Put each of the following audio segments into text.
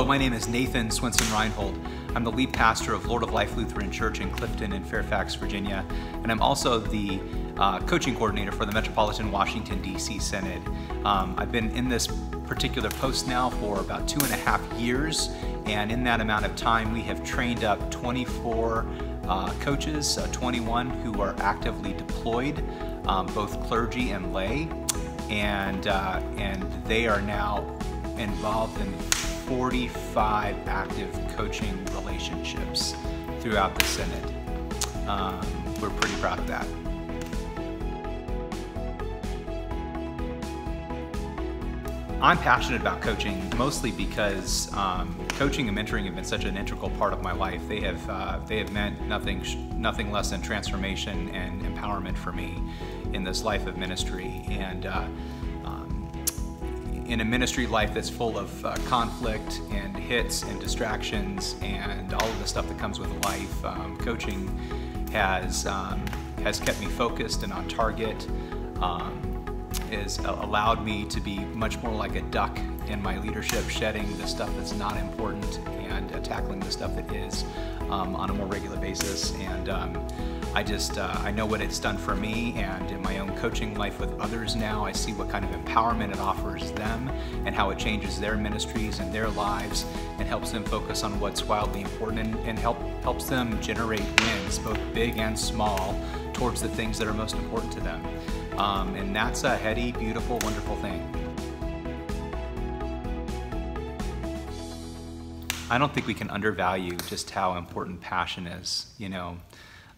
Hello, my name is Nathan Swenson-Reinhold. I'm the lead pastor of Lord of Life Lutheran Church in Clifton in Fairfax, Virginia, and I'm also the coaching coordinator for the Metropolitan Washington, D.C. Synod. I've been in this particular post now for about 2.5 years, and in that amount of time we have trained up 24 coaches, 21 who are actively deployed, both clergy and lay, and they are now involved in 45 active coaching relationships throughout the Synod. We're pretty proud of that. I'm passionate about coaching mostly because coaching and mentoring have been such an integral part of my life. They have meant nothing less than transformation and empowerment for me in this life of ministry. And in a ministry life that's full of conflict and hits and distractions and all of the stuff that comes with life, coaching has kept me focused and on target. Has allowed me to be much more like a duck in my leadership, shedding the stuff that's not important and tackling the stuff that is on a more regular basis. And I know what it's done for me, and in my own coaching life with others now, I see what kind of empowerment it offers them and how it changes their ministries and their lives and helps them focus on what's wildly important and helps them generate wins, both big and small, towards the things that are most important to them. And that's a heady, beautiful, wonderful thing. I don't think we can undervalue just how important passion is. You know,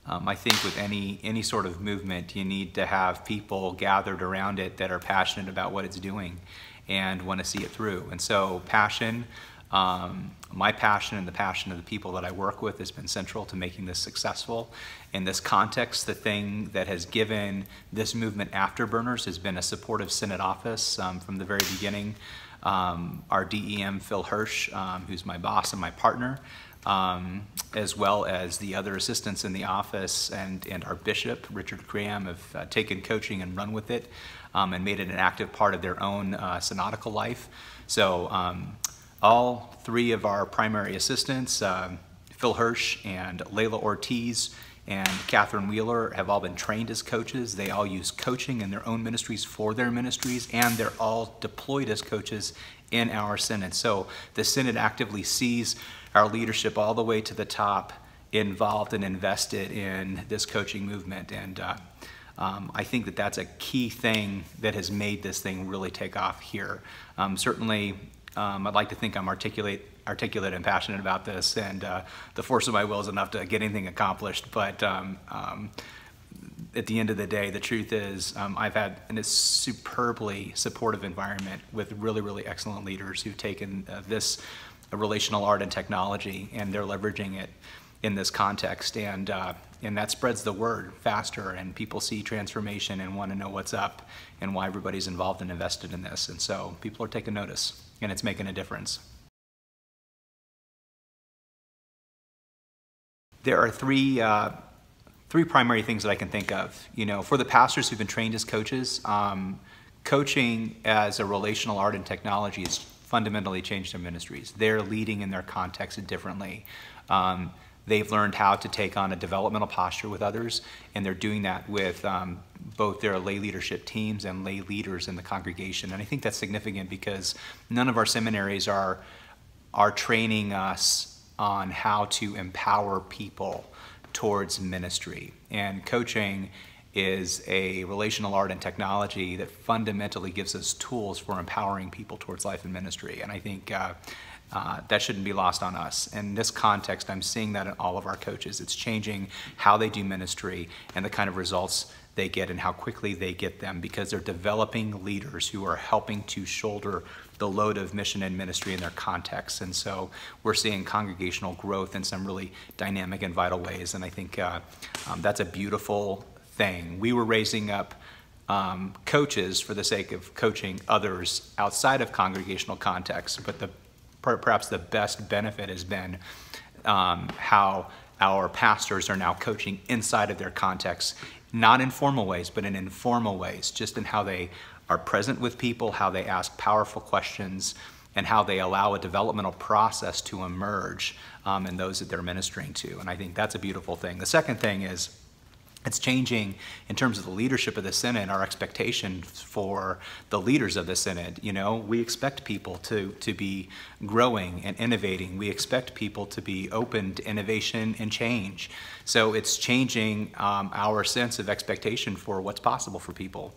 I think with any sort of movement, you need to have people gathered around it that are passionate about what it's doing and want to see it through. And so passion, my passion and the passion of the people that I work with has been central to making this successful. In this context, the thing that has given this movement afterburners has been a supportive Synod office from the very beginning. Our DEM, Phil Hirsch, who's my boss and my partner, as well as the other assistants in the office and our bishop, Richard Graham, have taken coaching and run with it and made it an active part of their own synodical life. So all three of our primary assistants, Phil Hirsch and Layla Ortiz and Catherine Wheeler, have all been trained as coaches. They all use coaching in their own ministries for their ministries, and they're all deployed as coaches in our Synod. So the Synod actively sees our leadership all the way to the top involved and invested in this coaching movement. And I think that that's a key thing that has made this thing really take off here. Certainly, I'd like to think I'm articulate and passionate about this, and the force of my will is enough to get anything accomplished. But at the end of the day, the truth is I've had a superbly supportive environment with really, really excellent leaders who've taken this relational art and technology, and they're leveraging it in this context. And that spreads the word faster, and people see transformation and want to know what's up and why everybody's involved and invested in this. And so people are taking notice, and it's making a difference. There are three primary things that I can think of. You know, for the pastors who've been trained as coaches, coaching as a relational art and technology has fundamentally changed their ministries. They're leading in their context differently. They've learned how to take on a developmental posture with others, and they're doing that with both their lay leadership teams and lay leaders in the congregation. And I think that's significant because none of our seminaries are training us on how to empower people towards ministry. And coaching is a relational art and technology that fundamentally gives us tools for empowering people towards life and ministry. And I think that shouldn't be lost on us. In this context, I'm seeing that in all of our coaches. It's changing how they do ministry and the kind of results they get and how quickly they get them, because they're developing leaders who are helping to shoulder the load of mission and ministry in their context. And so we're seeing congregational growth in some really dynamic and vital ways. And I think that's a beautiful thing. We were raising up coaches for the sake of coaching others outside of congregational context, but perhaps the best benefit has been how our pastors are now coaching inside of their context, not in formal ways, but in informal ways, just in how they are present with people, how they ask powerful questions, and how they allow a developmental process to emerge in those that they're ministering to. And I think that's a beautiful thing. The second thing is, it's changing in terms of the leadership of the Synod, our expectation for the leaders of the Synod. You know, we expect people to be growing and innovating. We expect people to be open to innovation and change. So it's changing our sense of expectation for what's possible for people.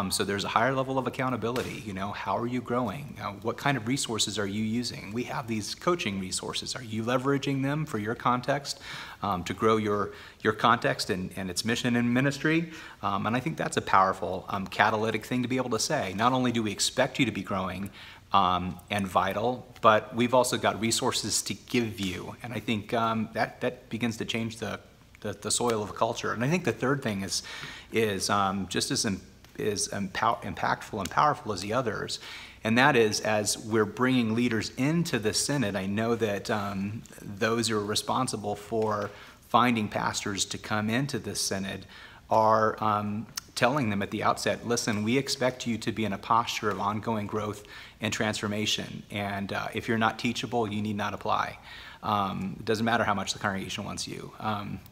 So there's a higher level of accountability. You know, how are you growing? What kind of resources are you using? We have these coaching resources. Are you leveraging them for your context to grow your context and its mission and ministry? And I think that's a powerful catalytic thing to be able to say. Not only do we expect you to be growing and vital, but we've also got resources to give you. And I think that begins to change the soil of a culture. And I think the third thing is just as impactful and powerful as the others. And that is, as we're bringing leaders into the Synod, I know that those who are responsible for finding pastors to come into the Synod are telling them at the outset, listen, we expect you to be in a posture of ongoing growth and transformation. And if you're not teachable, you need not apply. It doesn't matter how much the congregation wants you.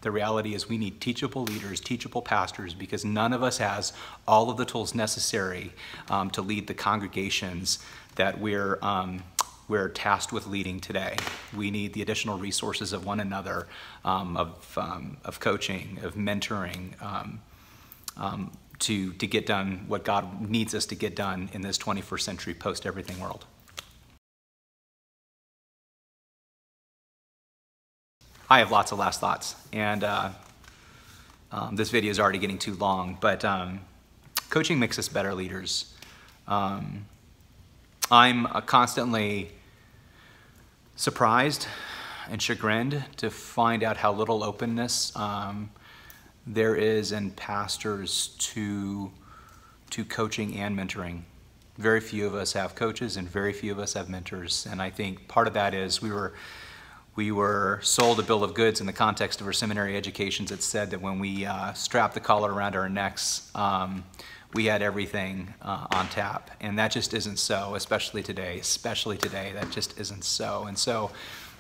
The reality is we need teachable leaders, teachable pastors, because none of us has all of the tools necessary to lead the congregations that we're tasked with leading today. We need the additional resources of one another, of coaching, of mentoring, to get done what God needs us to get done in this 21st century post-everything world. I have lots of last thoughts, and this video is already getting too long, but coaching makes us better leaders. I'm constantly surprised and chagrined to find out how little openness there is in pastors to coaching and mentoring. Very few of us have coaches and very few of us have mentors, and I think part of that is we were sold a bill of goods in the context of our seminary educations that said that when we strapped the collar around our necks, we had everything on tap. And that just isn't so, especially today, that just isn't so. And so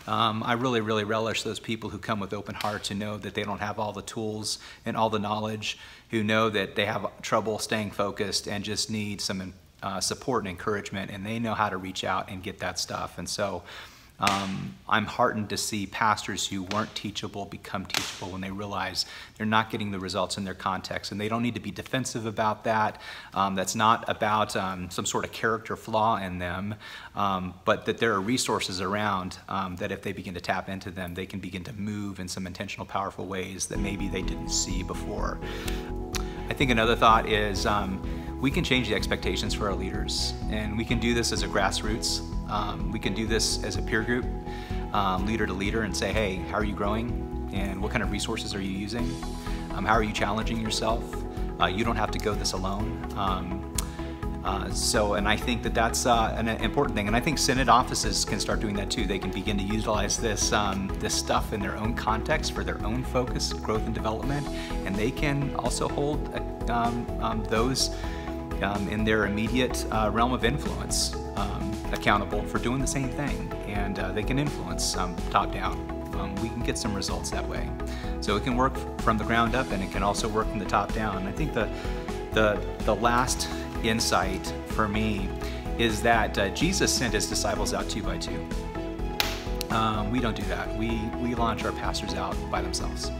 I really, really relish those people who come with open hearts, who know that they don't have all the tools and all the knowledge, who know that they have trouble staying focused and just need some support and encouragement, and they know how to reach out and get that stuff. And so I'm heartened to see pastors who weren't teachable become teachable when they realize they're not getting the results in their context, and they don't need to be defensive about that. That's not about some sort of character flaw in them, but that there are resources around that if they begin to tap into them, they can begin to move in some intentional, powerful ways that maybe they didn't see before. I think another thought is we can change the expectations for our leaders, and we can do this as a grassroots. We can do this as a peer group, leader to leader, and say, hey, how are you growing? And what kind of resources are you using? How are you challenging yourself? You don't have to go this alone. And I think that that's an important thing. And I think Synod offices can start doing that too. They can begin to utilize this stuff in their own context for their own focus, growth and development. And they can also hold those in their immediate realm of influence accountable for doing the same thing. And they can influence top down. We can get some results that way. So it can work from the ground up, and it can also work from the top down. I think the last insight for me is that Jesus sent his disciples out 2 by 2. We don't do that. We launch our pastors out by themselves,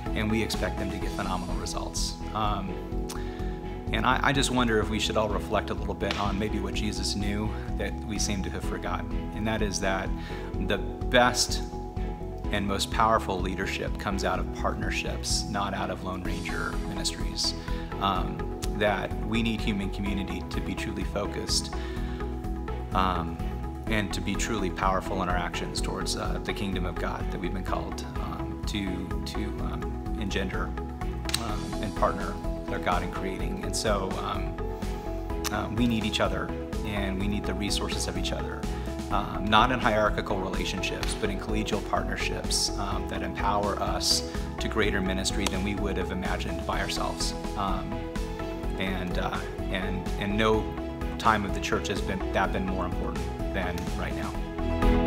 and we expect them to get phenomenal results. And I just wonder if we should all reflect a little bit on maybe what Jesus knew that we seem to have forgotten, and that is that the best and most powerful leadership comes out of partnerships, not out of Lone Ranger ministries. That we need human community to be truly focused and to be truly powerful in our actions towards the kingdom of God that we've been called to engender and partner with our God in creating. And so we need each other, and we need the resources of each other. Not in hierarchical relationships, but in collegial partnerships that empower us to greater ministry than we would have imagined by ourselves. And no time of the church has been more important than right now.